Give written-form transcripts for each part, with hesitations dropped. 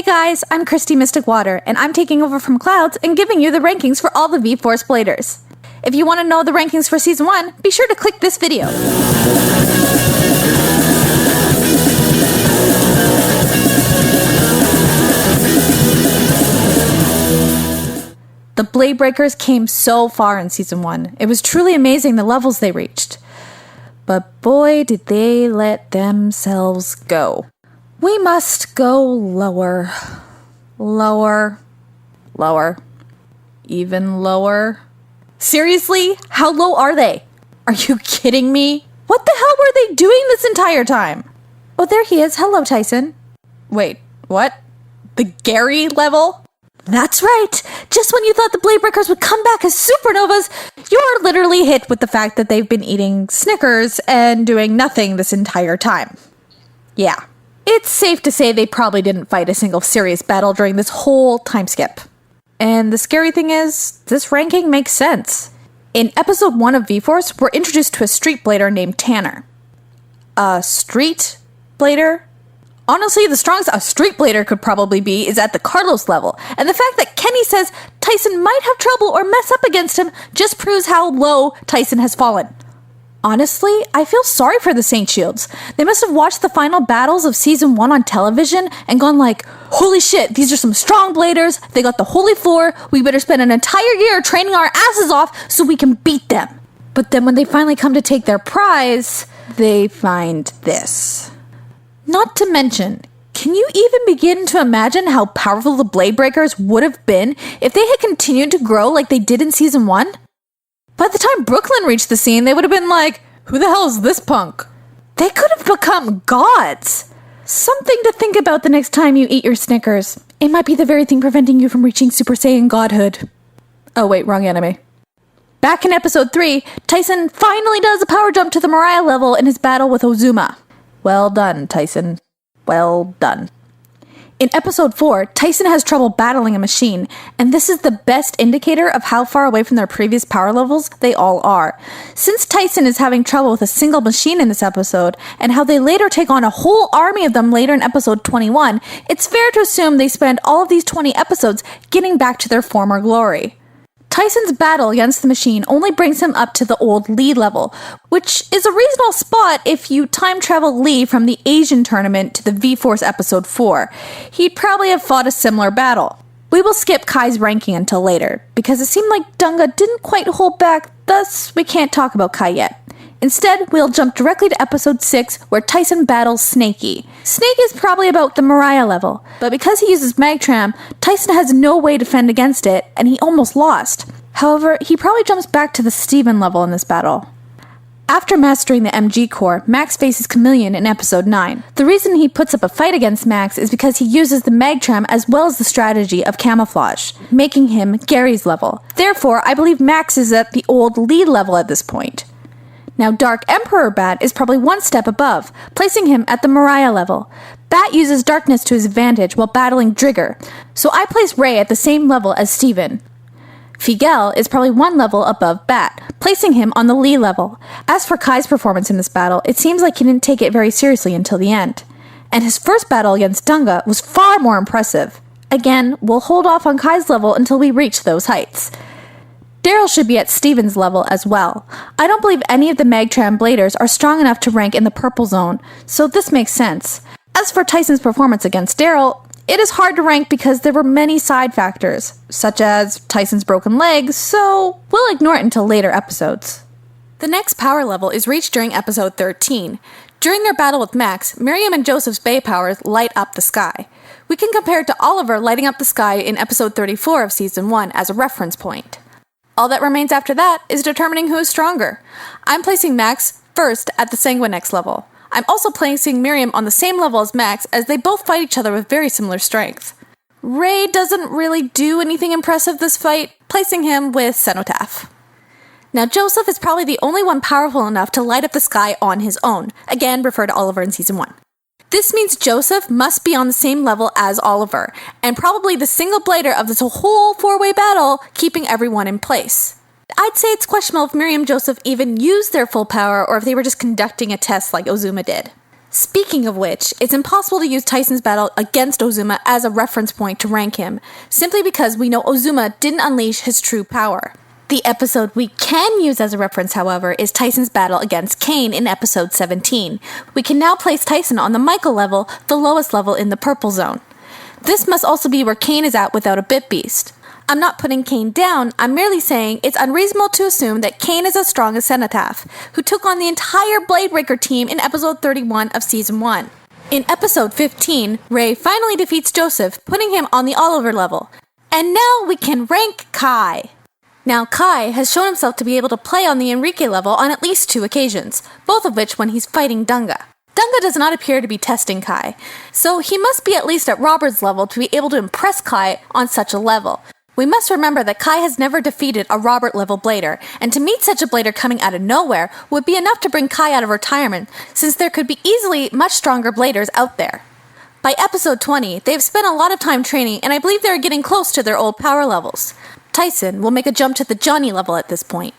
guys, I'm Kristy Mystic Water, and I'm taking over from Clouds and giving you the rankings for all the V-Force Bladers. If you want to know the rankings for Season 1, be sure to click this video. The Blade Breakers came so far in Season 1. It was truly amazing the levels they reached. But boy, did they let themselves go. We must go lower. Lower. Lower. Even lower. Seriously? How low are they? Are you kidding me? What the hell were they doing this entire time? Oh, there he is. Hello, Tyson. Wait, what? The Gary level? That's right. Just when you thought the Blade Breakers would come back as supernovas, you're literally hit with the fact that they've been eating Snickers and doing nothing this entire time. Yeah. It's safe to say they probably didn't fight a single serious battle during this whole time skip. And the scary thing is, this ranking makes sense. In episode 1 of V-Force, we're introduced to a street blader named Tanner. A street blader? Honestly, the strongest a street blader could probably be is at the Carlos level, and the fact that Kenny says Tyson might have trouble or mess up against him just proves how low Tyson has fallen. Honestly, I feel sorry for the Saint Shields. They must have watched the final battles of Season 1 on television and gone like, holy shit, these are some strong bladers, they got the Holy Four, we better spend an entire year training our asses off so we can beat them. But then when they finally come to take their prize, they find this. Not to mention, can you even begin to imagine how powerful the Blade Breakers would have been if they had continued to grow like they did in Season 1? By the time Brooklyn reached the scene, they would have been like, who the hell is this punk? They could have become gods. Something to think about the next time you eat your Snickers. It might be the very thing preventing you from reaching Super Saiyan godhood. Oh wait, wrong anime. Back in episode 3, Tyson finally does a power jump to the Mariah level in his battle with Ozuma. Well done, Tyson. Well done. In episode 4, Tyson has trouble battling a machine, and this is the best indicator of how far away from their previous power levels they all are. Since Tyson is having trouble with a single machine in this episode, and how they later take on a whole army of them later in episode 21, it's fair to assume they spend all of these 20 episodes getting back to their former glory. Tyson's battle against the machine only brings him up to the old Lee level, which is a reasonable spot if you time travel Lee from the Asian tournament to the V-Force episode 4. He'd probably have fought a similar battle. We will skip Kai's ranking until later, because it seemed like Dunga didn't quite hold back, thus we can't talk about Kai yet. Instead, we'll jump directly to episode 6, where Tyson battles Snakey. Snake is probably about the Mariah level, but because he uses Magtram, Tyson has no way to fend against it, and he almost lost. However, he probably jumps back to the Steven level in this battle. After mastering the MG core, Max faces Chameleon in episode 9. The reason he puts up a fight against Max is because he uses the Magtram as well as the strategy of camouflage, making him Gary's level. Therefore, I believe Max is at the old Lee level at this point. Now, Dark Emperor Bat is probably one step above, placing him at the Mariah level. Bat uses darkness to his advantage while battling Drigger, so I place Ray at the same level as Steven. Figel is probably one level above Bat, placing him on the Lee level. As for Kai's performance in this battle, it seems like he didn't take it very seriously until the end. And his first battle against Dunga was far more impressive. Again, we'll hold off on Kai's level until we reach those heights. Daryl should be at Steven's level as well. I don't believe any of the Magtram Bladers are strong enough to rank in the purple zone, so this makes sense. As for Tyson's performance against Daryl, it is hard to rank because there were many side factors, such as Tyson's broken legs, so we'll ignore it until later episodes. The next power level is reached during episode 13. During their battle with Max, Miriam and Joseph's Bay powers light up the sky. We can compare it to Oliver lighting up the sky in episode 34 of season 1 as a reference point. All that remains after that is determining who is stronger. I'm placing Max first at the Sanguinex level. I'm also placing Miriam on the same level as Max as they both fight each other with very similar strength. Ray doesn't really do anything impressive this fight, placing him with Cenotaph. Now Joseph is probably the only one powerful enough to light up the sky on his own. Again, refer to Oliver in season 1. This means Joseph must be on the same level as Oliver, and probably the single blader of this whole 4-way battle, keeping everyone in place. I'd say it's questionable if Miriam and Joseph even used their full power or if they were just conducting a test like Ozuma did. Speaking of which, it's impossible to use Tyson's battle against Ozuma as a reference point to rank him, simply because we know Ozuma didn't unleash his true power. The episode we can use as a reference, however, is Tyson's battle against Cain in episode 17. We can now place Tyson on the Michael level, the lowest level in the purple zone. This must also be where Cain is at without a Bit Beast. I'm not putting Cain down, I'm merely saying it's unreasonable to assume that Cain is as strong as Cenotaph, who took on the entire Blade Breaker team in episode 31 of season 1. In episode 15, Ray finally defeats Joseph, putting him on the Oliver level. And now we can rank Kai. Now Kai has shown himself to be able to play on the Enrique level on at least 2 occasions, both of which when he's fighting Dunga. Dunga does not appear to be testing Kai, so he must be at least at Robert's level to be able to impress Kai on such a level. We must remember that Kai has never defeated a Robert-level blader, and to meet such a blader coming out of nowhere would be enough to bring Kai out of retirement, since there could be easily much stronger bladers out there. By episode 20, they've spent a lot of time training, and I believe they're getting close to their old power levels. Tyson will make a jump to the Johnny level at this point.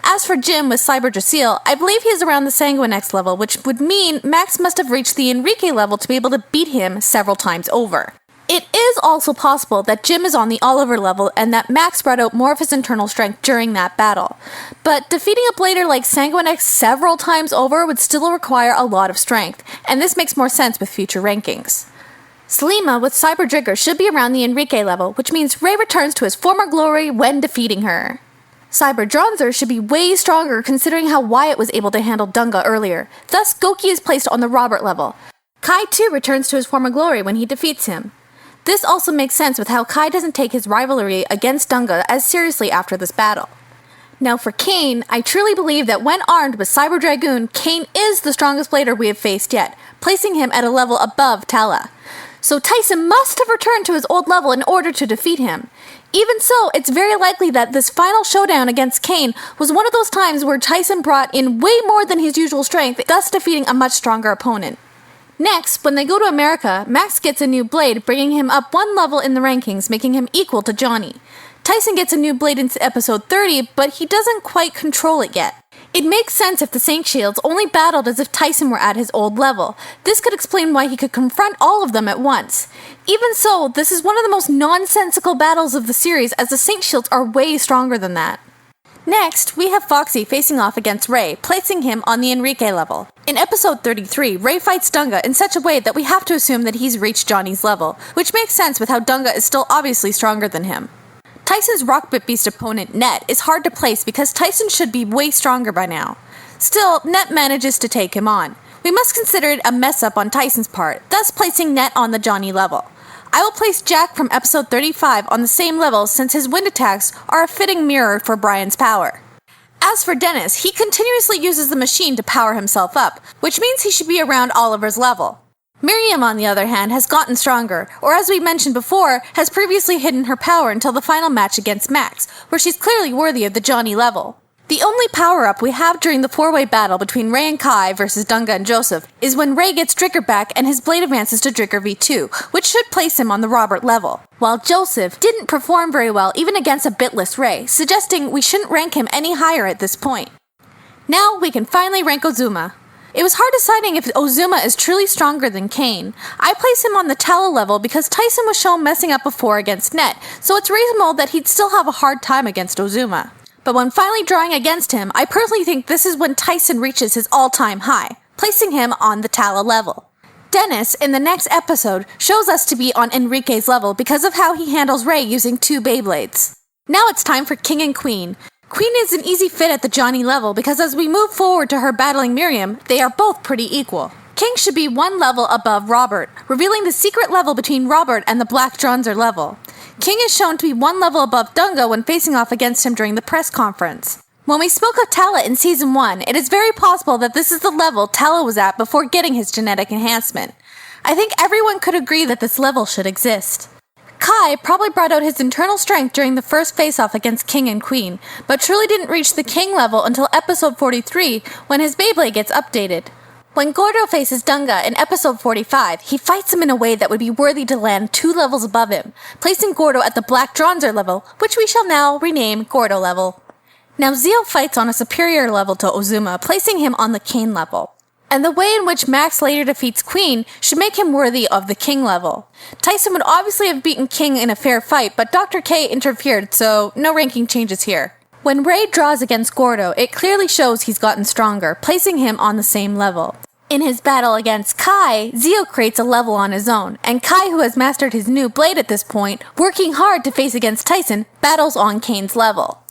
As for Jim with Cyber Drasil, I believe he is around the Sanguinex level, which would mean Max must have reached the Enrique level to be able to beat him several times over. It is also possible that Jim is on the Oliver level and that Max brought out more of his internal strength during that battle. But defeating a blader like Sanguinex several times over would still require a lot of strength, and this makes more sense with future rankings. Selima with Cyber Drigger should be around the Enrique level, which means Ray returns to his former glory when defeating her. Cyber Dronzer should be way stronger considering how Wyatt was able to handle Dunga earlier, thus Goki is placed on the Robert level. Kai too returns to his former glory when he defeats him. This also makes sense with how Kai doesn't take his rivalry against Dunga as seriously after this battle. Now for Cain, I truly believe that when armed with Cyber Dragoon, Cain is the strongest blader we have faced yet, placing him at a level above Tala. So Tyson must have returned to his old level in order to defeat him. Even so, it's very likely that this final showdown against Cain was one of those times where Tyson brought in way more than his usual strength, thus defeating a much stronger opponent. Next, when they go to America, Max gets a new blade, bringing him up 1 level in the rankings, making him equal to Johnny. Tyson gets a new blade in episode 30, but he doesn't quite control it yet. It makes sense if the Saint Shields only battled as if Tyson were at his old level. This could explain why he could confront all of them at once. Even so, this is one of the most nonsensical battles of the series, as the Saint Shields are way stronger than that. Next, we have Foxy facing off against Ray, placing him on the Enrique level. In episode 33, Ray fights Dunga in such a way that we have to assume that he's reached Johnny's level, which makes sense with how Dunga is still obviously stronger than him. Tyson's Rock Bit Beast opponent, Net, is hard to place because Tyson should be way stronger by now. Still, Net manages to take him on. We must consider it a mess up on Tyson's part, thus placing Net on the Johnny level. I will place Jack from episode 35 on the same level since his wind attacks are a fitting mirror for Brian's power. As for Dennis, he continuously uses the machine to power himself up, which means he should be around Oliver's level. Miriam, on the other hand, has gotten stronger, or as we mentioned before, has previously hidden her power until the final match against Max, where she's clearly worthy of the Johnny level. The only power-up we have during the 4-way battle between Ray and Kai versus Dunga and Joseph is when Ray gets Drigger back and his blade advances to Drigger V2, which should place him on the Robert level. While Joseph didn't perform very well even against a bitless Ray, suggesting we shouldn't rank him any higher at this point. Now we can finally rank Ozuma. It was hard deciding if Ozuma is truly stronger than Cain. I place him on the Tala level because Tyson was shown messing up before against Net, so it's reasonable that he'd still have a hard time against Ozuma. But when finally drawing against him, I personally think this is when Tyson reaches his all-time high, placing him on the Tala level. Dennis, in the next episode, shows us to be on Enrique's level because of how he handles Ray using 2 Beyblades. Now it's time for King and Queen. Queen is an easy fit at the Johnny level because as we move forward to her battling Miriam, they are both pretty equal. King should be 1 level above Robert, revealing the secret level between Robert and the Black Dronzer level. King is shown to be 1 level above Dunga when facing off against him during the press conference. When we spoke of Tala in Season 1, it is very possible that this is the level Tala was at before getting his genetic enhancement. I think everyone could agree that this level should exist. Kai probably brought out his internal strength during the first face-off against King and Queen, but truly didn't reach the King level until episode 43 when his Beyblade gets updated. When Gordo faces Dunga in episode 45, he fights him in a way that would be worthy to land 2 levels above him, placing Gordo at the Black Dronzer level, which we shall now rename Gordo level. Now Zeo fights on a superior level to Ozuma, placing him on the Cain level. And the way in which Max later defeats Queen should make him worthy of the King level. Tyson would obviously have beaten King in a fair fight, but Dr. K interfered, so no ranking changes here. When Ray draws against Gordo, it clearly shows he's gotten stronger, placing him on the same level. In his battle against Kai, Zio creates a level on his own, and Kai, who has mastered his new blade at this point, working hard to face against Tyson, battles on Kane's level.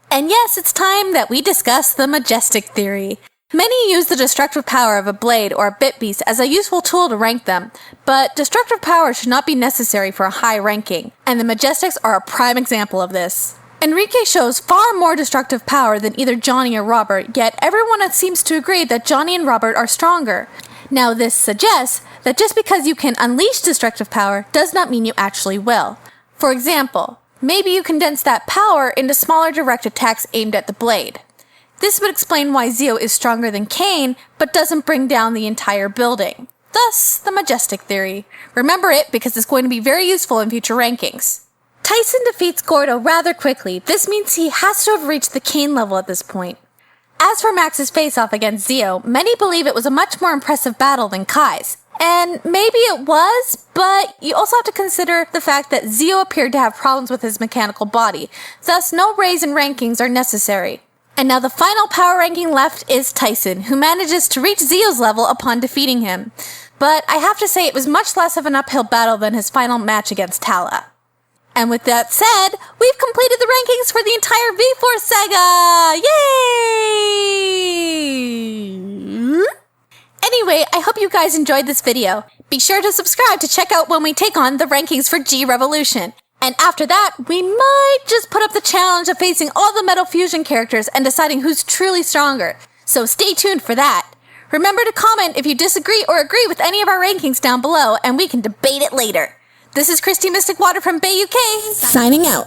And yes, it's time that we discuss the Majestic Theory. Many use the destructive power of a blade or a bit beast as a useful tool to rank them, but destructive power should not be necessary for a high ranking, and the Majestics are a prime example of this. Enrique shows far more destructive power than either Johnny or Robert, yet everyone seems to agree that Johnny and Robert are stronger. Now this suggests that just because you can unleash destructive power does not mean you actually will. For example, maybe you condense that power into smaller direct attacks aimed at the blade. This would explain why Zio is stronger than Kane, but doesn't bring down the entire building. Thus, the Majestic Theory. Remember it because it's going to be very useful in future rankings. Tyson defeats Gordo rather quickly. This means he has to have reached the Kane level at this point. As for Max's face-off against Zio, many believe it was a much more impressive battle than Kai's. And maybe it was, but you also have to consider the fact that Zio appeared to have problems with his mechanical body. Thus, no raise in rankings are necessary. And now the final power ranking left is Tyson, who manages to reach Zio's level upon defeating him. But I have to say it was much less of an uphill battle than his final match against Tala. And with that said, we've completed the rankings for the entire V-Force saga! Yay! Anyway, I hope you guys enjoyed this video. Be sure to subscribe to check out when we take on the rankings for G-Revolution. And after that, we might just put up the challenge of facing all the Metal Fusion characters and deciding who's truly stronger. So stay tuned for that. Remember to comment if you disagree or agree with any of our rankings down below, and we can debate it later. This is Kristy Mystic Water from Bay UK, signing out.